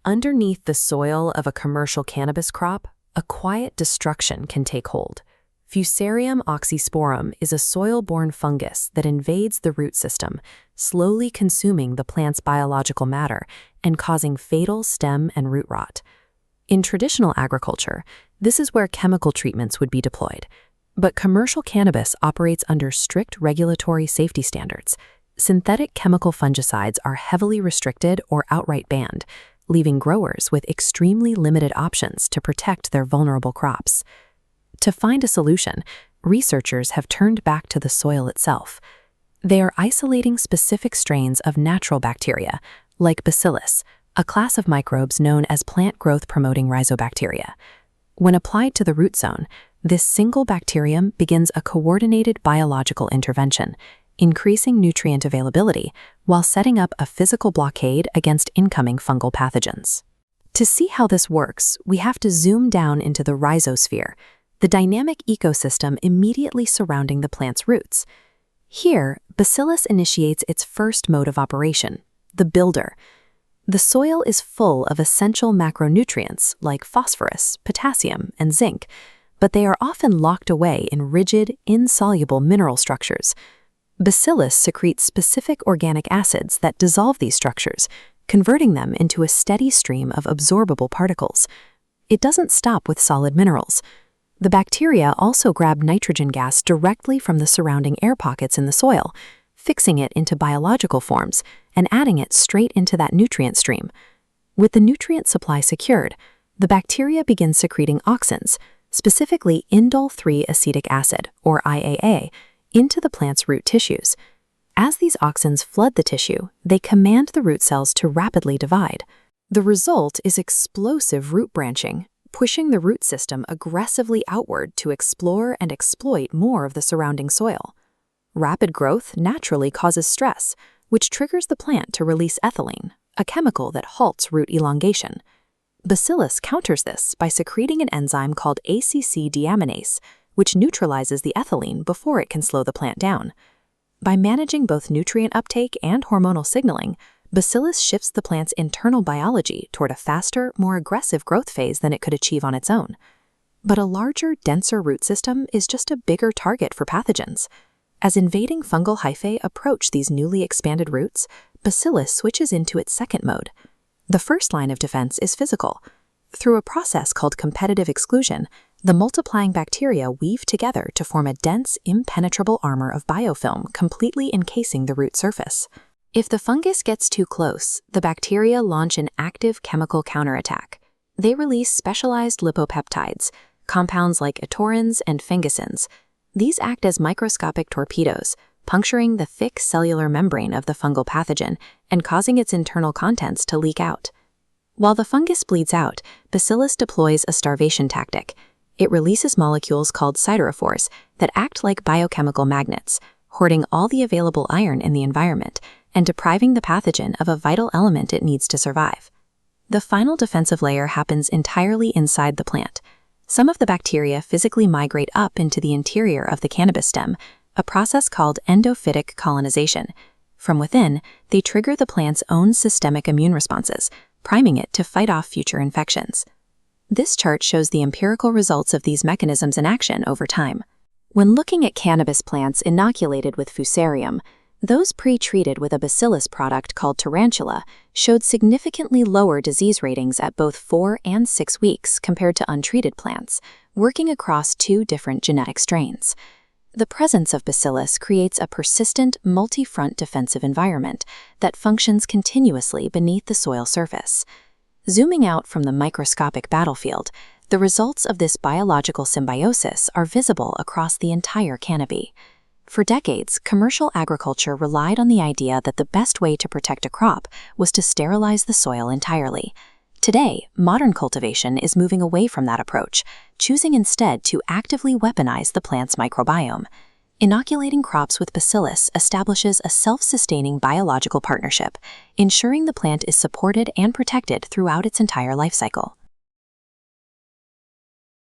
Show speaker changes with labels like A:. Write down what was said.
A: underneath the soil of a commercial cannabis crop, a quiet destruction can take hold. Fusarium oxysporum is a soil-borne fungus that invades the root system, slowly consuming the plant's biological matter and causing fatal stem and root rot. In traditional agriculture, this is where chemical treatments would be deployed. But commercial cannabis operates under strict regulatory safety standards. Synthetic chemical fungicides are heavily restricted or outright banned, leaving growers with extremely limited options to protect their vulnerable crops. To find a solution, researchers have turned back to the soil itself. They are isolating specific strains of natural bacteria, like Bacillus, a class of microbes known as plant growth-promoting rhizobacteria. When applied to the root zone, this single bacterium begins a coordinated biological intervention, increasing nutrient availability while setting up a physical blockade against incoming fungal pathogens. To see how this works, we have to zoom down into the rhizosphere, the dynamic ecosystem immediately surrounding the plant's roots. Here, Bacillus initiates its first mode of operation, the builder. The soil is full of essential macronutrients like phosphorus, potassium, and zinc, but they are often locked away in rigid, insoluble mineral structures. Bacillus secretes specific organic acids that dissolve these structures, converting them into a steady stream of absorbable particles. It doesn't stop with solid minerals. The bacteria also grab nitrogen gas directly from the surrounding air pockets in the soil, fixing it into biological forms and adding it straight into that nutrient stream. With the nutrient supply secured, the bacteria begin secreting auxins, specifically indole-3 acetic acid, or IAA, into the plant's root tissues. As these auxins flood the tissue, they command the root cells to rapidly divide. The result is explosive root branching, pushing the root system aggressively outward to explore and exploit more of the surrounding soil. Rapid growth naturally causes stress, which triggers the plant to release ethylene, a chemical that halts root elongation. Bacillus counters this by secreting an enzyme called ACC deaminase, which neutralizes the ethylene before it can slow the plant down. By managing both nutrient uptake and hormonal signaling, Bacillus shifts the plant's internal biology toward a faster, more aggressive growth phase than it could achieve on its own. But a larger, denser root system is just a bigger target for pathogens. As invading fungal hyphae approach these newly expanded roots, Bacillus switches into its second mode. The first line of defense is physical. Through a process called competitive exclusion, the multiplying bacteria weave together to form a dense, impenetrable armor of biofilm completely encasing the root surface. If the fungus gets too close, the bacteria launch an active chemical counterattack. They release specialized lipopeptides, compounds like etorins and fungicins. These act as microscopic torpedoes, puncturing the thick cellular membrane of the fungal pathogen and causing its internal contents to leak out. While the fungus bleeds out, Bacillus deploys a starvation tactic. It releases molecules called siderophores that act like biochemical magnets, hoarding all the available iron in the environment and depriving the pathogen of a vital element it needs to survive. The final defensive layer happens entirely inside the plant. Some of the bacteria physically migrate up into the interior of the cannabis stem, a process called endophytic colonization. From within, they trigger the plant's own systemic immune responses, priming it to fight off future infections. This chart shows the empirical results of these mechanisms in action over time. When looking at cannabis plants inoculated with Fusarium, those pre-treated with a Bacillus product called tarantula showed significantly lower disease ratings at both 4 and 6 weeks compared to untreated plants, working across 2 different genetic strains. The presence of Bacillus creates a persistent, multi-front defensive environment that functions continuously beneath the soil surface. Zooming out from the microscopic battlefield, the results of this biological symbiosis are visible across the entire canopy. For decades, commercial agriculture relied on the idea that the best way to protect a crop was to sterilize the soil entirely. Today, modern cultivation is moving away from that approach, choosing instead to actively weaponize the plant's microbiome. Inoculating crops with Bacillus establishes a self-sustaining biological partnership, ensuring the plant is supported and protected throughout its entire life cycle.